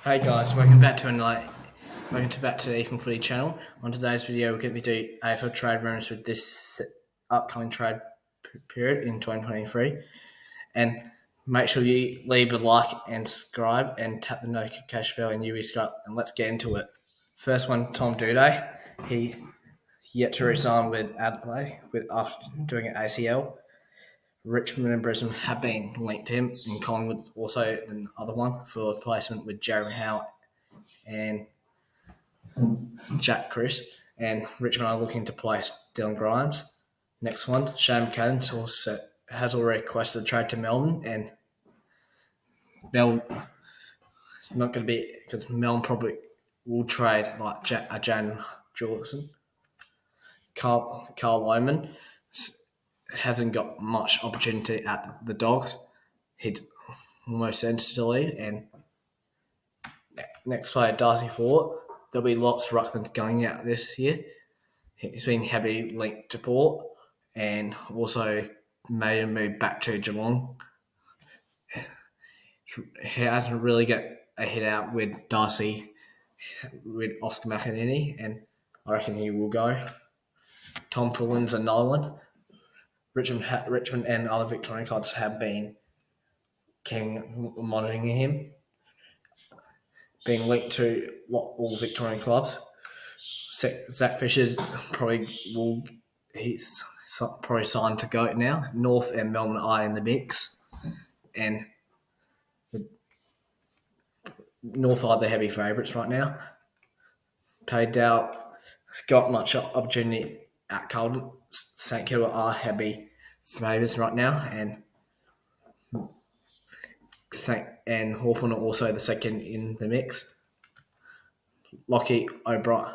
Hey guys, welcome back to the AFL Footy channel. On today's video, we're going to be doing AFL Trade Rumours with this upcoming trade period in 2023. And make sure you leave a like and subscribe and tap the notification bell and you subscribe. And let's get into it. First one, Tom Duday. He yet to resign with Adelaide after doing an ACL. Richmond and Brisbane have been linked to him, and Collingwood also another one for replacement with Jeremy Howe and Jack Chris. And Richmond are looking to place Dylan Grimes. Next one, Shane McCadden also has already requested a trade to Melbourne, and Melbourne not going to be because Melbourne probably will trade like Jan Jawson. Carl Lohman hasn't got much opportunity at the Dogs. He'd almost sentenced to leave. And next player, Darcy Fort. There'll be lots of Ruckman going out this year. He's been heavily linked to Port and also made a move back to Geelong. He hasn't really got a hit out with Darcy, with Oscar McInerney, and I reckon he will go. Tom Fullen's another one. Richmond and other Victorian clubs have been monitoring him, being linked to all Victorian clubs. Zach Fisher he's probably signed to go now. North and Melbourne are in the mix, and North are the heavy favourites right now. Paddy Dow has got much opportunity at Carlton. St Kilda are heavy favourites right now, and Hawthorn are also the second in the mix. Lockie, O'Brien,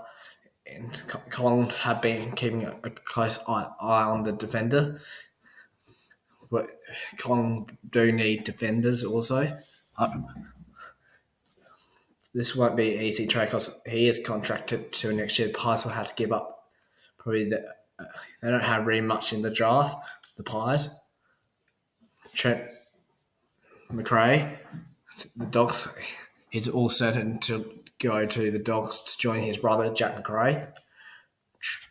and Collingwood have been keeping a close eye on the defender. But Collingwood do need defenders also. This won't be an easy trade because he is contracted to next year. Pies will have to give up. Probably they don't have really much in the draft. The Pies, Trent McRae, the Dogs. He's all certain to go to the Dogs to join his brother Jack McRae.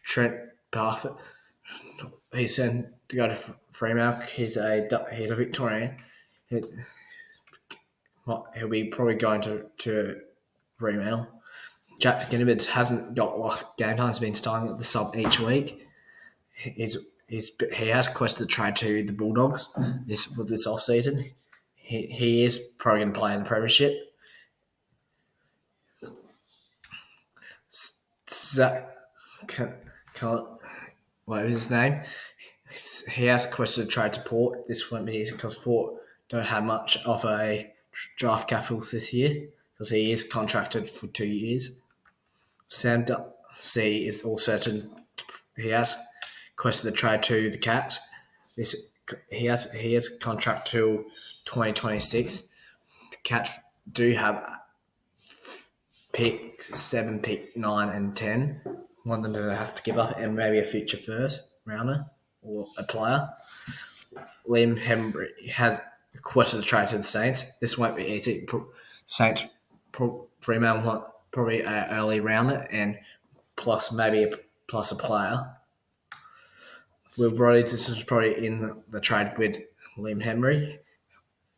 Trent Parfitt. He's sent to go to Fremantle. He's a Victorian. He'll be probably going to Fremantle. Jack McInerney hasn't got a lot of game time. He's been starting at the sub each week. He has requested a trade to the Bulldogs for this offseason. He is probably going to play in the Premiership. Zach, what is his name? He has requested a trade to Port. This won't be easy because Port don't have much of a draft capital this year because he is contracted for 2 years. Sam C is all certain. He has requested a trade to the Cats. He has a contract till 2026. The Cats do have pick 7, pick 9, and 10. One of them will have to give up, and maybe a future first rounder or a player. Liam Henry has requested a trade to the Saints. This won't be easy. Saints Fremantle want probably an early rounder and plus a player. This is probably in the trade with Liam Henry.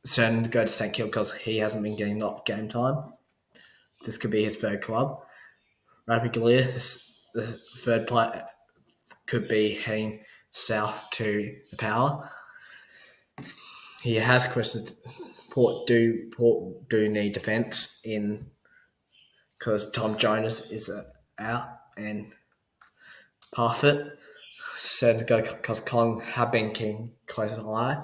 Certain to go to St Kilda because he hasn't been getting a lot of game time. This could be his third club. Rapid Galea, the third player, could be heading south to the Power. He has requested Port do need defence in because Tom Jonas is out and Parfitt said to go because Collingwood have been keeping close eye.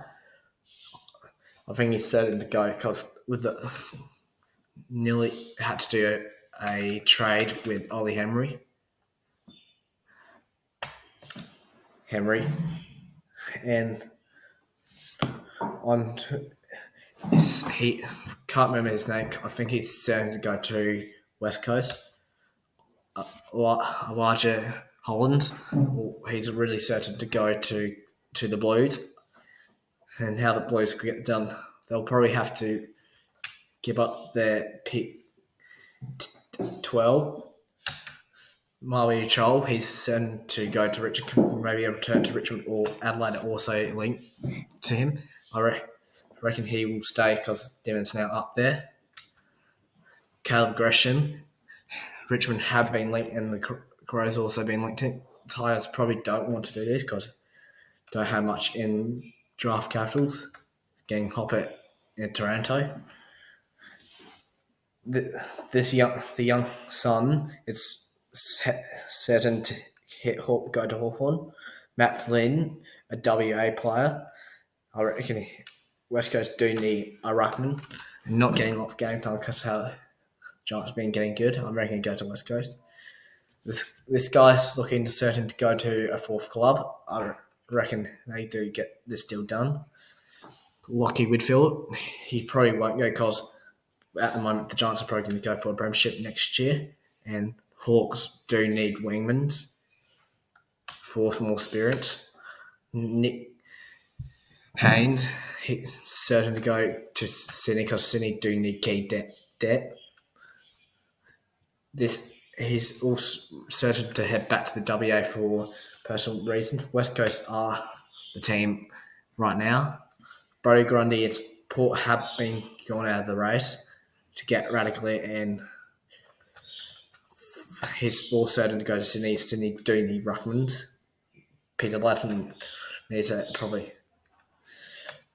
I think he's certain to go because with the nearly had to do a trade with Ollie Henry, and he can't remember his name. I think he's certain to go to West Coast. Elijah Hollins, he's really certain to go to the Blues. And how the Blues get done, they'll probably have to give up their pick 12. Maui Chol, he's certain to go to Richmond, maybe a return to Richmond or Adelaide also linked to him. I reckon he will stay because Demon's now up there. Caleb Gresham, Richmond have been linked and the Crows also been linked to. Tigers probably don't want to do this because don't have much in draft capitals. Getting Hopper in Toronto. The young son is certain to go to Hawthorn. Matt Flynn, a WA player. I reckon West Coast do need a ruckman. And not getting a lot of game time because how Giants been getting good. I reckon he go to West Coast. This guy's looking certain to go to a fourth club. I reckon they do get this deal done. Lockie Whitfield, he probably won't go because at the moment the Giants are probably going to go for a premiership next year, and Hawks do need wingmans for more experience. Nick Haynes, he's certain to go to Sydney because Sydney do need key depth. He's also certain to head back to the WA for personal reasons. West Coast are the team right now. Brody Grundy, it's Port have been going out of the race to get radically, and he's all certain to go to Sydney. Sydney do need ruckmans. Peter Latton needs probably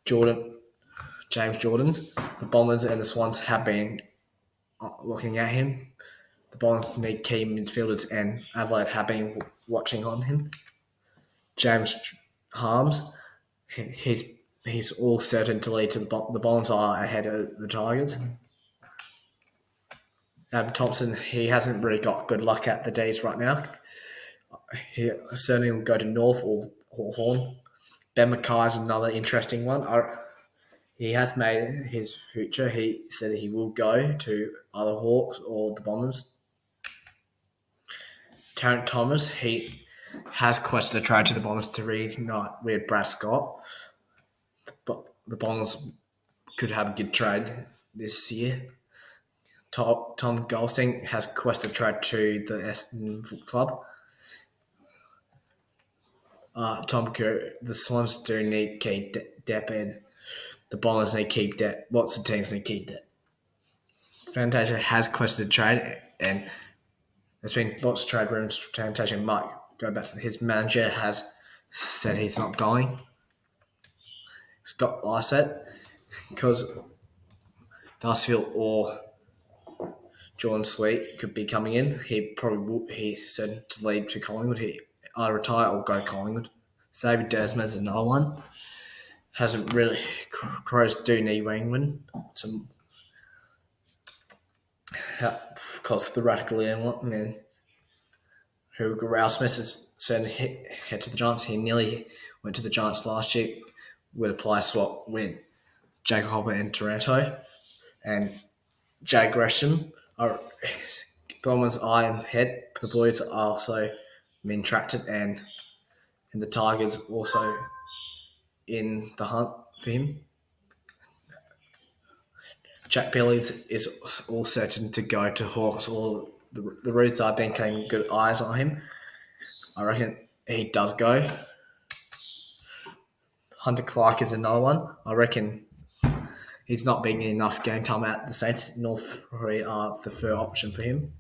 James Jordan. The Bombers and the Swans have been looking at him. The Bombers need key midfielders, and Adelaide have been watching on him. James Harms, he's all certain to lead to the Bombers are ahead of the Tigers. Adam Thompson, he hasn't really got good luck at the D's right now. He certainly will go to North or Hawthorn. Ben Mackay is another interesting one. He has made his future. He said he will go to either Hawks or the Bombers. Tarrant Thomas, he has questioned a trade to the Bombers to reunite with Brad Scott. But the Bombers could have a good trade this year. Tom Goldstein has questioned a trade to the Essendon Club. Tom Kerr, the Swans do need key depth, and the Bombers need key depth. Lots of teams need key depth. Fantasia has questioned trade, and there's been lots of trade rooms. Fantasia might go back to his manager has said he's not going. Scott Lysett, because Darcefield or Jordan Sweet could be coming in. He probably will. He's said to leave to Collingwood. He either retire or go to Collingwood. Xavier Desmond's another one. Hasn't really. Crows do need wingman. Because the radical in one, and Hugo Rouse-Smith is certain to head to the Giants. He nearly went to the Giants last year with a player swap with Jake Hopper in Toronto, and Jay Gresham are Bowman's eye and head. The Boys are also been tracked, and the Tigers also in the hunt for him. Jack Billings is all certain to go to Hawks. All the Roots I've been keeping good eyes on him. I reckon he does go. Hunter Clark is another one. I reckon he's not being enough game time at the Saints. North Korea are the third option for him.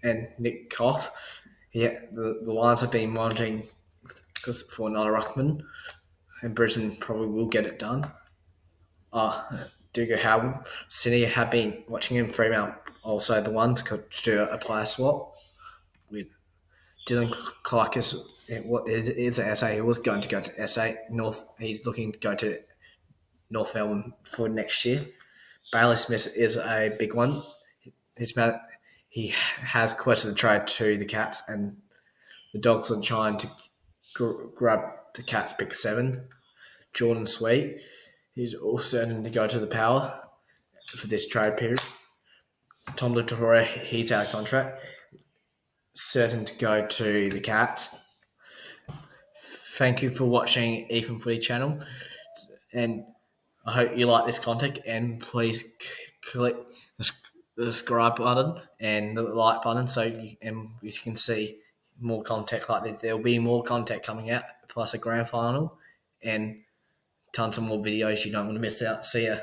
And Nick Koff, the Lions have been monitoring for another ruckman, and Brisbane probably will get it done. Dougal Howard, Sydney have been watching him. Fremantle also the ones to do a player swap with Dylan Clark is an SA. He was going to go to SA North. He's looking to go to North Melbourne for next year. Bailey Smith is a big one. He has questioned the trade to the Cats, and the Dogs are trying to grab the Cats pick 7. Jordan Sweet, he's all certain to go to the Power for this trade period. Tom Lutahora, he's out of contract, certain to go to the Cats. Thank you for watching Ethan Footy channel, and I hope you like this content, and please click the subscribe button and the like button, so you can see more content like this. There'll be more content coming out, plus a grand final and tons of more videos you don't want to miss out. See ya.